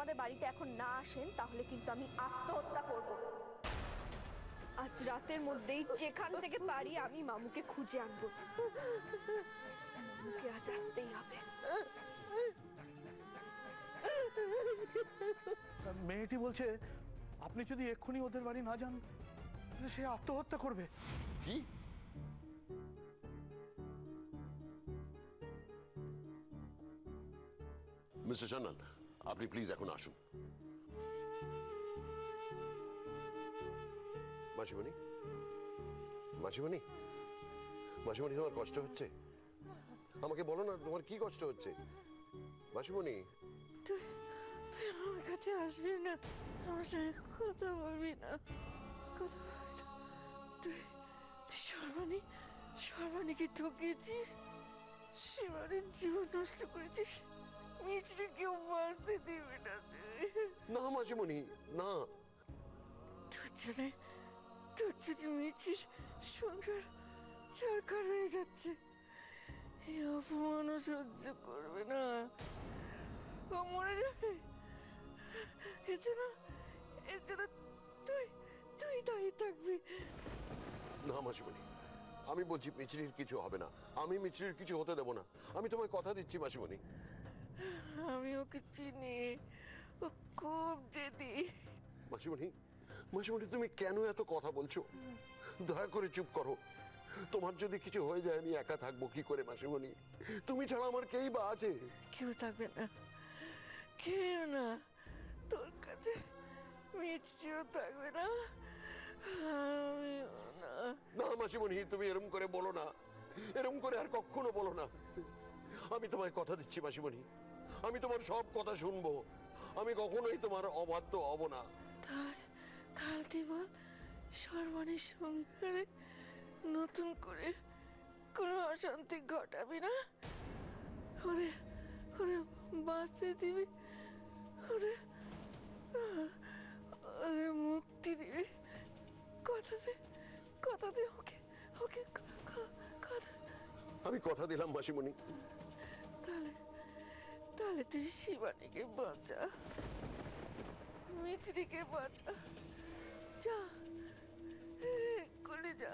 আমাদের বাড়িতে এখন না আসেন তাহলে কিন্তু আমি আত্মহত্যা করব। আজ রাতের মধ্যেই যেখান থেকে পারি আমি মামুকে খুঁজে আনবো। মামুকে আজ আসতেই হবে। মেয়েটি বলছে আপনি যদি এক্ষুনি ওদের বাড়ি না যান সে আত্মহত্যা করবে। কি? মিস্টার সান্যাল, আপনি প্লিজ এখন আসুন। মাসিমণি, মাসিমণি, মাসিমণি, তোমার কষ্ট হচ্ছে? আমাকে বলো না তোমার কি কষ্ট হচ্ছে। মাসিমণি, তুই আমার কাছে আসবি না, আমার সঙ্গে কথা বলবি না, কথা বলবি না। তুই সর্বাণীকে ঠকিয়েছিস, শিবানীর জীবন নষ্ট করেছিস, মিছরিকেও বাঁচতে দিবি না তুই। না মাসিমণি, না। তোর জন্য মিছির সংসার ছাড়খাড় হয়ে যাচ্ছে। এই অপমানও সহ্য করবে না, ও মরে যাবে। এর জন্য তুই দায়ী থাকবি। না মাসিমণি, আমি বলছি মিছরির কিছু হবে না, আমি মিছরির কিছু হতে দেব না, আমি তোমায় কথা দিচ্ছি মাসিমণি। আমি ওকে চিনি, ও খুব জেদি। মাসিমণি, মাসিমণি, তুমি কেন এত কথা বলছো? দয়া করে চুপ করো। তোমার যদি কিছু হয়ে যায় আমি একা থাকবো কি করে মাসিমণি? তুমি ছাড়া আমার কেই বা আছে? কেউ থাকবে না, কেউ না। তোর কাছে মিষ্টিও থাকবে না, আমিও না। না মাসিমণি, তুমি এরম করে বলো না, এরম করে আর কখনো বলো না। আমি তোমায় কথা দিচ্ছি মাসিমণি, আমি তোমার সব কথা শুনবো, আমি কখনোই তোমার অবাধ্য হব না। তাহলে তুই বল, সর্বাণীর সংসারে নতুন করে কোনো অশান্তি ঘটাবি না, ওদের ওদের বাঁচতে দিবি, ওদের ওদের মুক্তি দিবি। কথা দে ওকে, ওকে কথা। আমি কথা দিলাম মাসিমণি। তাহলে তুই শিবানীকে বাঁচা, মিছরিকে বাঁচা, যা করে যা।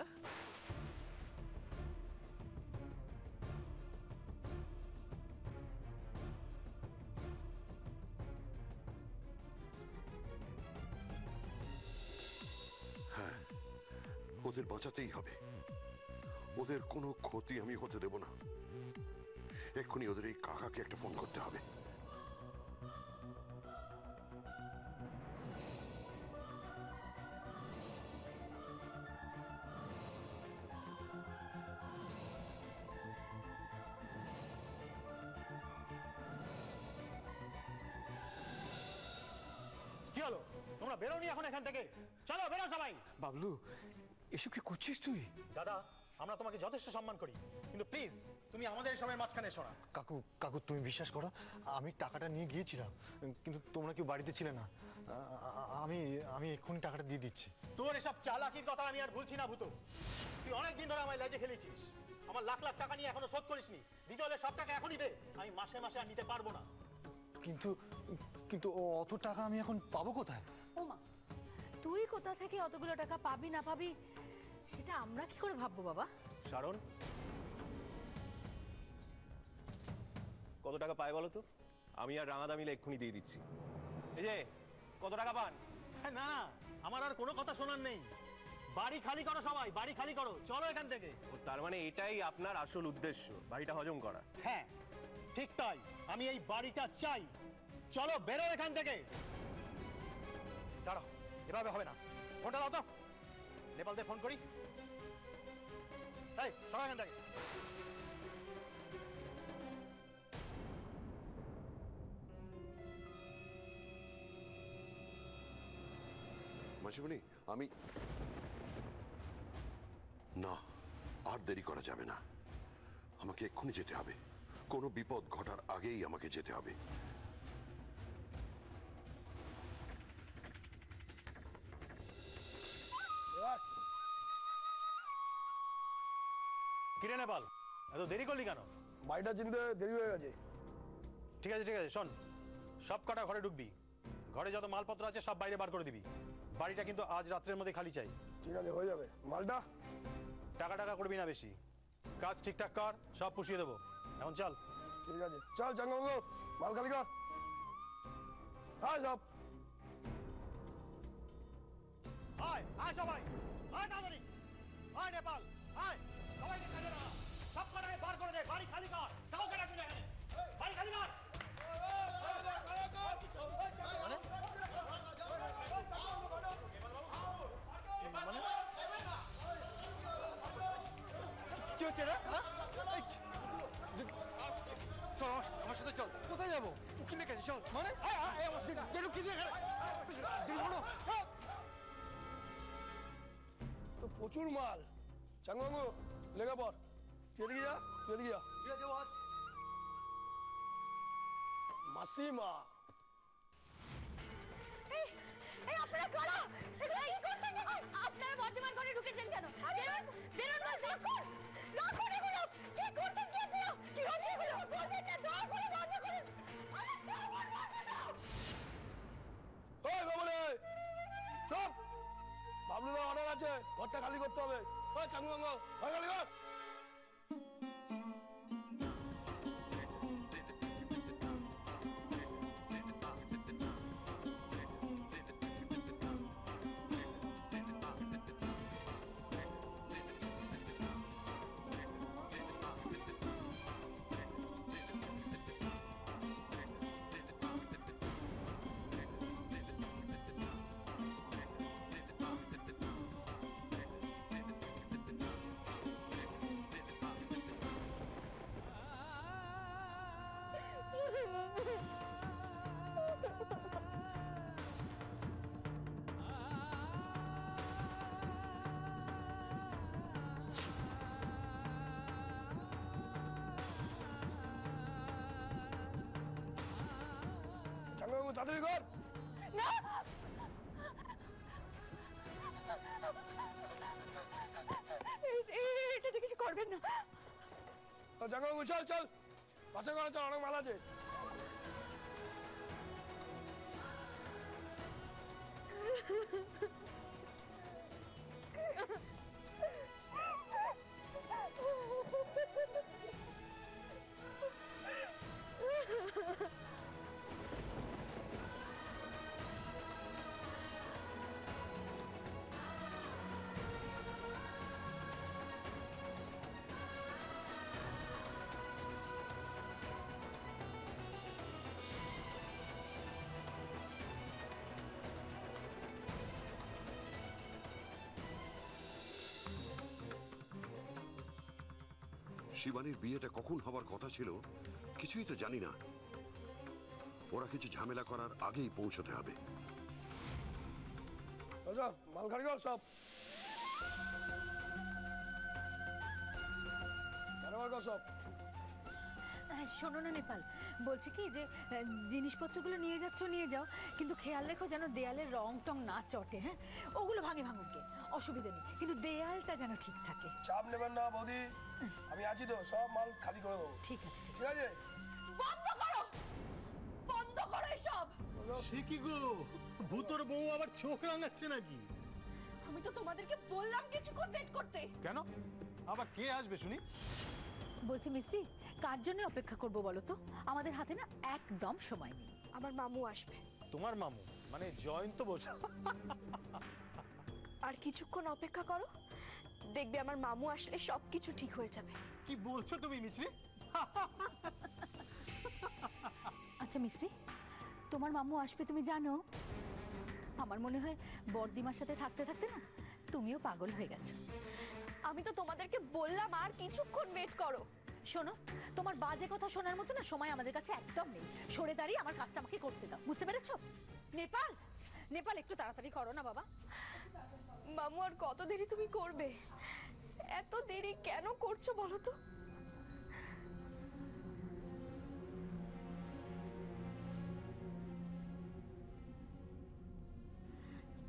হ্যাঁ, ওদের বাঁচাতেই হবে, ওদের কোনো ক্ষতি আমি হতে দেব না। এক্ষুনি ওদের এই কাকাকে একটা ফোন করতে হবে। কি হলো? তোমরা বেরোনি এখন এখান থেকে? চলো বেরো সবাই। বাবলু, এসব কি করছিস তুই? দাদা, আমরা তোমাকে যথেষ্ট সম্মান করি, কিন্তু প্লিজ তুমি আমাদের সবাই মাঝখানে এসো না। কাকু তুমি বিশ্বাস করো, আমি টাকাটা নিয়ে গিয়েছিলাম, কিন্তু তোমরা কেউ বাড়িতে ছিলে না। আমি এক্ষুনি টাকাটা দিয়ে দিচ্ছি। তোর এসব চালাকির কথা আমি আর ভুলছি না ভূত। তুই অনেকদিন ধরে আমার লেজে খেলেছিস, আমার লাখ লাখ টাকা নিয়ে এখনো শোধ করিসনি। দিতে হলে সব টাকা এখনই দে, আমি মাসে মাসে আর নিতে পারবো না। কিন্তু অত টাকা আমি এখন পাবো কোথায়? ওমা, তুই কোথা থেকে অতগুলো টাকা পাবি না পাবি সেটা আমরা কি করে ভাববো বাবা? শারণ, কত টাকা পায় বলো তো? আমি আর রাঙাদা মিলে এক্ষুনি দিয়ে দিচ্ছি। এই যে কত টাকা পান? না না, আমার আর কোনো কথা শোনার নেই। বাড়ি খালি করো সবাই, বাড়ি খালি করো, চলো এখান থেকে। তার মানে এটাই আপনার আসল উদ্দেশ্য, বাড়িটা হজম করা? হ্যাঁ ঠিক তাই, আমি এই বাড়িটা চাই। চলো বেরো এখান থেকে। দাঁড়াও, এভাবে হবে না। ফোনটা দাও তো, নেপালতে ফোন করি। এই সবাই এখান থেকে। মাসিমণি, আমি না, আর দেরি করা যাবে না, আমাকে এক্ষুনি যেতে হবে। কোনো বিপদ ঘটার আগেই আমাকে যেতে হবে। কিরে নেপাল, এত দেরি করলি কেন? বাড়িটা চিনতে দেরি হয়ে গেছে। ঠিক আছে ঠিক আছে, শোন, সব কটা ঘরে ঢুকবি, ঘরে যত মালপত্র আছে সব বাইরে বার করে দিবি। বাড়িটা কিন্তু আজ রাত্রের মধ্যে খালি চাই। ঠিক আছে, হয়ে যাবে। মালটা টাকা টাকা করবি না বেশি, কাজ ঠিকঠাক কর, সব পুষিয়ে দেবো। এখন চল। ঠিক আছে, চল চাঙ্গাবাবু, মাল খালি কর। হ্যাঁ সব আয় আয় সবাই, আয় তাড়াতাড়ি, আয় নেপাল, আয় সবাইকে কাজে লাগা, সব কটাকে বার করে দে, বাড়ি খালি কর, কাউকে রাখবি না এখানে, বাড়ি খালি কর। কি হচ্ছে রে? চল আমার সাথে চল। কোথায় যাবো? উকিলের কাছে চল। মানে কি দিয়ে তো প্রচুর মাল। চাঙ্গাবাবু লেগে পড়, তুই এদিকে যা, তুই এদিকে যা। ঠিক আছে বস। মাসিমা এই আপনারা কারা? এগুলো কি করছেন? আপনারা বর্ধমান ঘরে ঢুকেছেন কেন? বেরোন, বেরোন বলছি। রাখুন এগুলো। কি করছেন কি আপনারা? কি হচ্ছে এগুলো? করবেন না, দয়া করে বন্ধ করুন। আরে দয়া করে বন্ধ দাও। ওই বাবুরে সব বাবলুদা অর্ডার আছে, ঘরটা খালি করতে হবে। ওই চাঙ্গাবাবু ঘর খালি কর। চাঙ্গাবাবু তাড়াতাড়ি কর। না, এটাতে কিছু করবেন না। চাঙ্গাবাবু চল চল, বাসে করে চল, অনেক মাল আছে। শিবানীর বিয়েটা কখন হবার কথা ছিল কিছুই তো জানি না। ওরা কিছু ঝামেলা করার আগেই পৌঁছতে হবে। আচ্ছা মাল খালি কর সব, কারবার কর সব। শোনো না নেপাল, বলছি কি যে জিনিসপত্রগুলো নিয়ে যাচ্ছ নিয়ে যাও, কিন্তু খেয়াল রেখো যেন দেয়ালের রং টং না চটে। হ্যাঁ, ওগুলো ভাঙে ভাঙুকে, অসুবিধা নেই, কিন্তু দেয়ালটা যেন ঠিক থাকে। চাপ নেবেন না বৌদি, আমি আছি তো, সব মাল খালি করে দেবো। ঠিক আছে, ঠিক ঠিক আছে। বন্ধ করো, বন্ধ করো এসব। সে কি গো, ভূতর বউ আবার চোখ রাঙাচ্ছে নাকি? আমি তো তোমাদেরকে বললাম কিছুক্ষণ ওয়েট করতে। কেন? আবার কে আসবে শুনি? বলছি মিস্ত্রি, কার জন্য অপেক্ষা করব বলো তো? আমাদের হাতে না একদম সময় নেই। আমার মামু আসবে। তোমার মামু মানে জয়ন্ত বসু? আর কিছুক্ষণ অপেক্ষা করো, দেখবে আমার মামু আসলে সবকিছু ঠিক হয়ে যাবে। কি বলছো তুমি মিছরি? আচ্ছা মিস্ত্রি, তোমার মামু আসবে তুমি জানো? আমার মনে হয় বর্দিমার সাথে থাকতে থাকতে না তুমিও পাগল হয়ে গেছো। আমি তো তোমাদেরকে বললাম আর কিছুক্ষণ ওয়েট করো। শোনো, তোমার বাজে কথা শোনার মতো না সময় আমাদের কাছে একদম নেই। সরে দাঁড়িয়ে আমার কাজটা আমাকে করতে দাও, বুঝতে পেরেছো? নেপাল, নেপাল একটু তাড়াতাড়ি করো না বাবা। মামু আর কত দেরি তুমি করবে? এত দেরি কেন করছো বলো তো?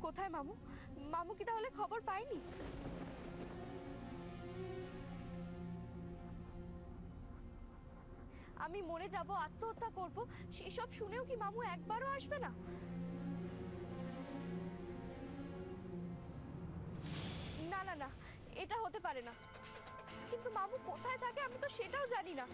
কোথায় মামু? মামু কি তাহলে খবর পায়নি? আমি মরে যাব, আত্মহত্যা করব, সেসব শুনেও কি মামু একবারও আসবে না? এটা হতে পারে না। কিন্তু মামু কোথায় থাকে আমি তো সেটাও জানি না।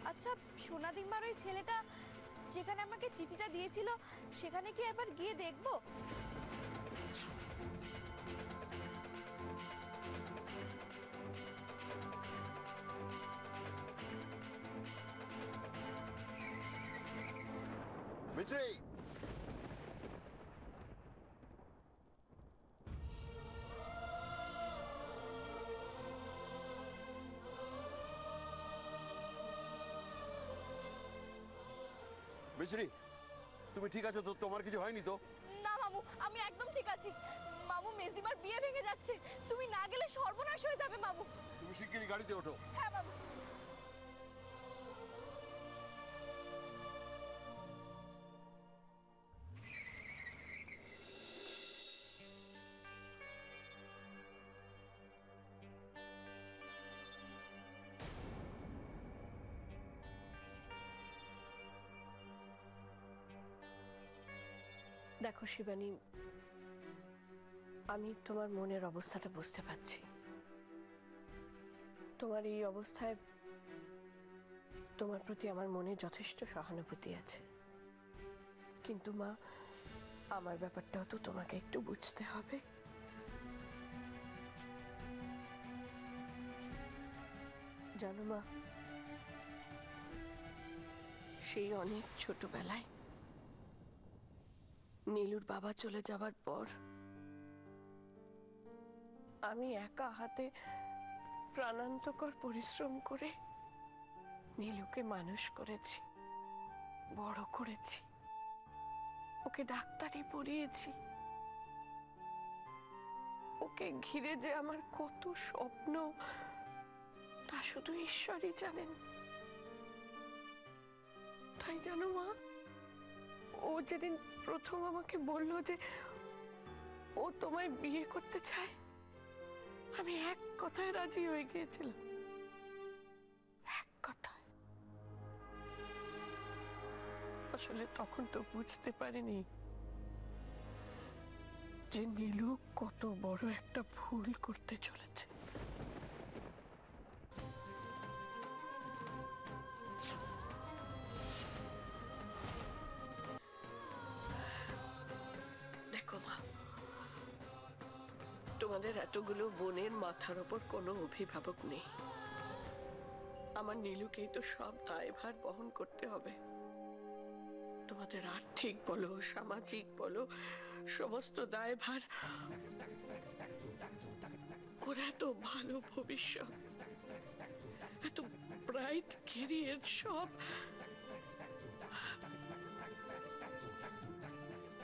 আচ্ছা, সোনাদিম্মার ওই ছেলেটা যেখানে আমাকে চিঠিটা দিয়েছিল সেখানে কি একবার গিয়ে দেখবো? মিছরি, মিছরি, তুমি ঠিক আছো তো? তোমার কিছু হয়নি তো? না মামু, আমি একদম ঠিক আছি। মামু, মেজদিমার বিয়ে ভেঙে যাচ্ছে, তুমি না গেলে সর্বনাশ হয়ে যাবে মামু। তুমি শিগগিরই গাড়িতে ওঠো। হ্যাঁ মামু। দেখো শিবানী, আমি তোমার মনের অবস্থাটা বুঝতে পারছি। তোমার এই অবস্থায় তোমার প্রতি আমার মনে যথেষ্ট সহানুভূতি আছে। কিন্তু মা, আমার ব্যাপারটাও তো তোমাকে একটু বুঝতে হবে। জানো মা, সেই অনেক ছোটবেলায় নীলুর বাবা চলে যাওয়ার পর আমি একা হাতে প্রাণান্তকর পরিশ্রম করে নীলুকে মানুষ করেছি, বড় করেছি, ওকে ডাক্তারি পড়িয়েছি। ওকে ঘিরে যে আমার কত স্বপ্ন তা শুধু ঈশ্বরই জানেন। তাই জানো মা, ও যেদিন প্রথম আমাকে বলল যে ও তোমায় বিয়ে করতে চায়, আমি এক কথায় রাজি হয়ে গিয়েছিলাম, এক কথায়। আসলে তখন তো বুঝতে পারিনি যে নীলু কত বড় একটা ভুল করতে চলেছে। দেখো মা, তোমাদের এতগুলো বোনের মাথার ওপর কোনো অভিভাবক নেই। আমার নীলুকেই তো সব দায়ভার বহন করতে হবে। তোমাদের আর্থিক বলো, সামাজিক বলো, সমস্ত দায়ভার। ওর এত ভালো ভবিষ্যৎ, এত ব্রাইট ক্যারিয়ার, সব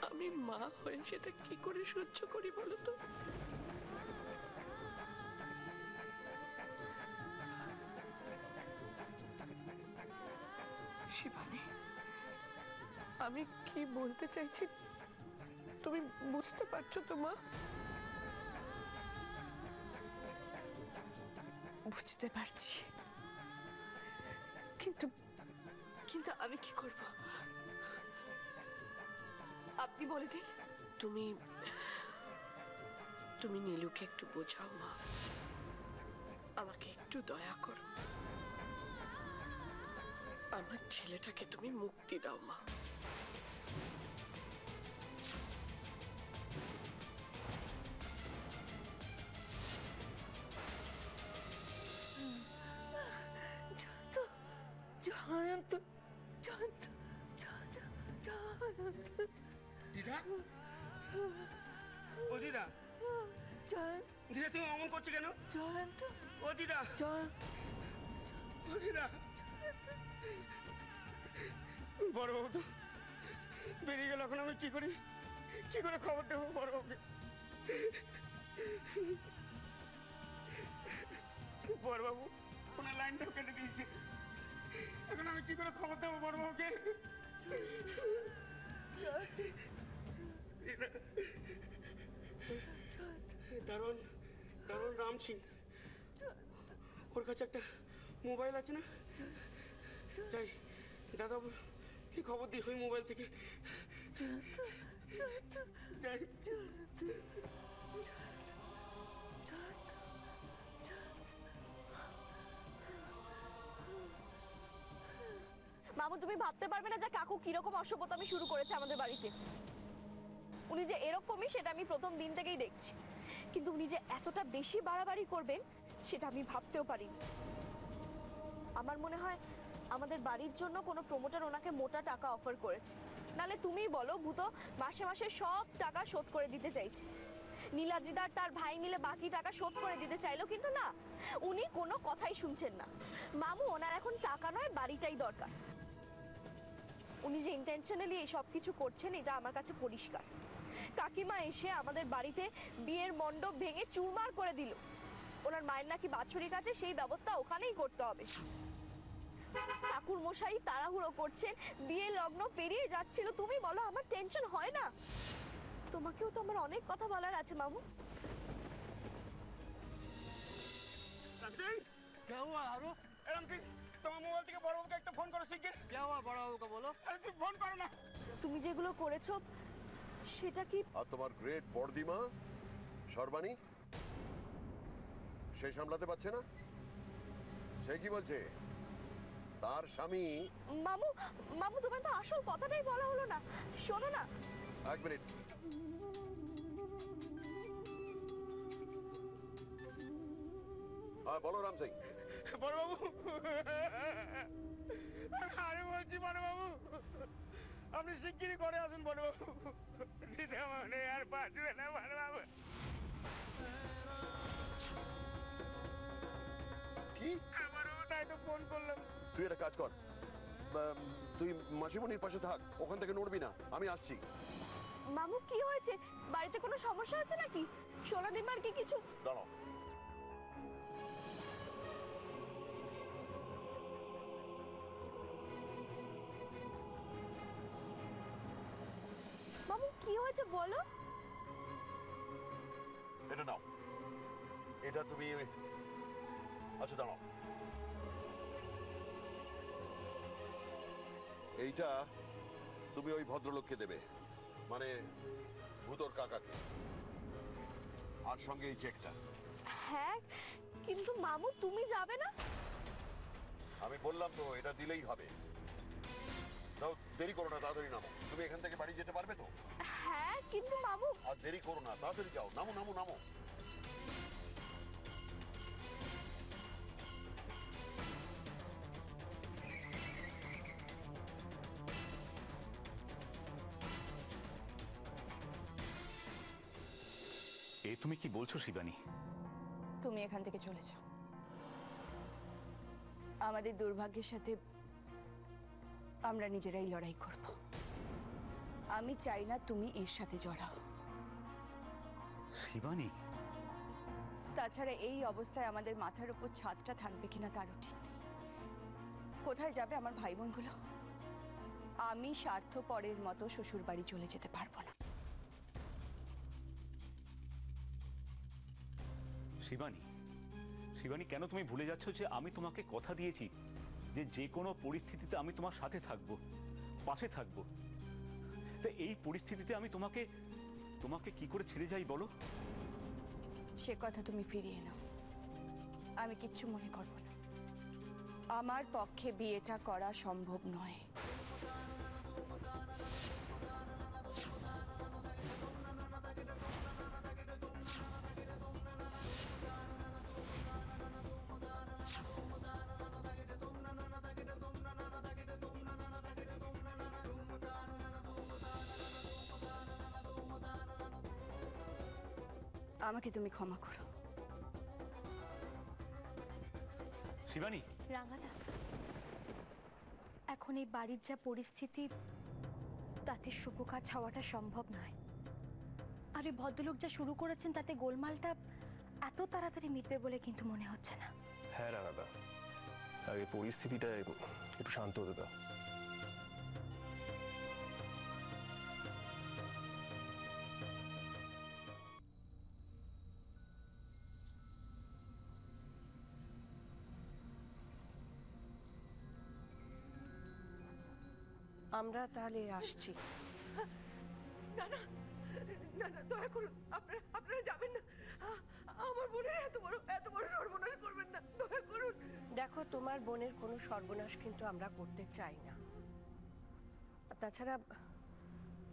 আমি মা হয়ে সেটা কি করে সহ্য করি বলো তো? শিবানী, আমি কি বলতে চাইছি তুমি বুঝতে পারছো তো মা? বুঝতে পারছি, কিন্তু কিন্তু আমি কি করব? আপনি বলে দিন। তুমি তুমি নীলুকে একটু বোঝাও মা, আমাকে একটু দয়া করো। আমার ছেলেটাকে তুমি মুক্তি দাও মা। জয়ন্ত, জয়ন্ত, জয়ন্ত, দিদা, ও দিদা, জয়ন্ত, দিদা তুমি অমন করছো কেন? জয়ন্ত, ও দিদা, ও দিদা, বড়বাবু তো বেরিয়ে গেল, এখন আমি কি করে খবর দেবো বড়বাবুকে? বড়বাবু ফোনের লাইনটাও কেটে দিয়েছে, এখন আমি কি করে খবর দেবো বড়বাবুকে? দারুণ দারুণ রাম সিং, ওর কাছে একটা মোবাইল আছে না? যাই দাদাবাবুর কি খবর দিই, ওই মোবাইল থেকে মামু তুমি ভাবতে পারবে না যে কাকু কিরকম অসভ্যতামি শুরু করেছে আমাদের বাড়িতে। উনি যে এরকমই সেটা আমি প্রথম দিন থেকেই দেখছি, কিন্তু উনি যে এতটা বেশি বাড়াবাড়ি করবেন সেটা আমি ভাবতেও পারিনি। আমার মনে হয় আমাদের বাড়ির জন্য কোনো প্রমোটার ওনাকে মোটা টাকা অফার করেছে, নালে তুমিই বলো ভূত মাসে মাসে সব টাকা শোধ করে দিতে চাইছে। নীলাদ্রিদার তার ভাই মিলে বাকি টাকা শোধ করে দিতে চাইলো, কিন্তু না, উনি কোনো কথাই শুনছেন না। মামু ওনার এখন টাকা নয় বাড়িটাই দরকার। উনি যে ইন্টেনশনালি এই সব কিছু করছেন এটা আমার কাছে পরিষ্কার। কাকিমা এসে আমাদের বাড়িতে বিয়ের মণ্ডপ ভেঙে চুরমার করে দিল। ওনার মায়ের নাকি বাৎসরিক আছে, সেই ব্যবস্থা ওখানেই করতে হবে। ঠাকুর মশাই তাড়াহুড়ো করছেন, বিয়ে লগ্ন পেরিয়ে যাচ্ছিল। তুমি বলো আমার টেনশন হয় না? তোমাকেও তো আমার অনেক কথা বলার আছে মামু। क्या हुआ हारू? सिंह তোমার মোবাইল থেকে বড়বাবুকে একটা ফোন করো শিগগির। क्या हुआ বড়বাবুকে বলো? আরে তুমি ফোন করো না। তুমি যেগুলো করেছো সেটা কি? আর তোমার গ্রেট বড়দিমা সর্বাণী সে সামলাতে পারছে না? সে কি বলছে? তার স্বামী। মামু মামু তোমার তো আসল কথাটাই বলা হলো না। শোনো না, এক মিনিট। হ্যাঁ বলো রাম সিং। বড়বাবু আরে বলছি বড়বাবু আপনি শিগগিরই করে আসুন বড়বাবু। দিদা মনে আর বাঁচবে না বড়বাবু। কি? আমারও তাই তো ফোন করলাম। তুই একটা কাজ কর, তুই মাসিমণির পাশে থাক, ওখান থেকে নড়বি না, আমি আসছি। মামু কি হয়েছে? বাড়িতে কোনো সমস্যা হচ্ছে নাকি? সোনাদিমার কি কিছু? দাঁড়াও। মামু কি হয়েছে বলো? এটা নাও, এটা তুমি। আচ্ছা দাঁড়াও, এইটা তুমি ওই ভদ্রলোককে দেবে, মানে ভূতর কাকাকে, আর সঙ্গে এই চেকটা। হ্যাঁ কিন্তু মামু তুমি যাবে না? আমি বললাম তো এটা দিলেই হবে। দাও, দেরি করো না, তাড়াতাড়ি নামো। তুমি এখান থেকে বাড়ি যেতে পারবে তো? হ্যাঁ কিন্তু মামু। আর দেরি করো না, তাড়াতাড়ি যাও, নামো নামো নামো। এ তুমি কি বলছো শিবানী? তুমি এখান থেকে চলে যাও। আমাদের দুর্ভাগ্যের সাথে আমরা নিজেরাই লড়াই করব। আমি চাই না তুমি এর সাথে জড়াও। শিবানী, তাছাড়া এই অবস্থায় আমাদের মাথার উপর ছাদটা থাকবে কিনা তারও ঠিক নেই। কোথায় যাবে আমার ভাই বোনগুলো? আমি স্বার্থপরের মতো শ্বশুর বাড়ি চলে যেতে পারবো না। শিবানী, শিবানী কেন তুমি ভুলে যাচ্ছ যে আমি তোমাকে কথা দিয়েছি যে যে কোনো পরিস্থিতিতে আমি তোমার সাথে থাকবো, পাশে থাকবো। তা এই পরিস্থিতিতে আমি তোমাকে তোমাকে কি করে ছেড়ে যাই বলো? সে কথা তুমি ফিরিয়ে নাও, আমি কিচ্ছু মনে করব না। আমার পক্ষে বিয়েটা করা সম্ভব নয়। আমাকে তুমি ক্ষমা করো। শিবানী, রাঙাদা, এখন এই বাড়ির যা পরিস্থিতি তাতে শুভ কাজ হওয়াটা সম্ভব নয়। আর এই ভদ্রলোক যা শুরু করেছেন তাতে গোলমালটা এত তাড়াতাড়ি মিটবে বলে কিন্তু মনে হচ্ছে না। হ্যাঁ রাঙাদা, আগে পরিস্থিতিটা একটু শান্ত হতে দাও। আমরা তাহলে আসছি। না না না, দয়া করুন, আপনারা যাবেন না। আমার বোনের এত বড় সর্বনাশ করবেন না, দয়া করুন। দেখো, তোমার বোনের কোনো সর্বনাশ কিন্তু আমরা করতে চাই না। তাছাড়া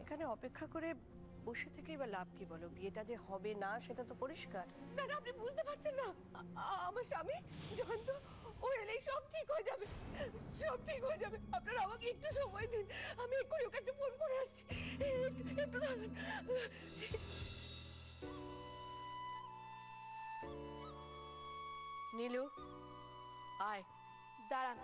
এখানে অপেক্ষা করে বসে থেকেই বা লাভ কি বলো? বিয়েটা যে হবে না সেটা তো পরিষ্কার। না না, আপনি বুঝতে পারছেন না। আমার স্বামী জয়ন্ত, ও এলেই সব ঠিক হয়ে যাবে, সব ঠিক হয়ে যাবে। আপনারা আমাকে একটু সময় দিন, আমি এক্ষুনি ওকে একটা ফোন করে আসছি। একটু দাঁড়ান। নীলু, আয়। দাঁড়ান,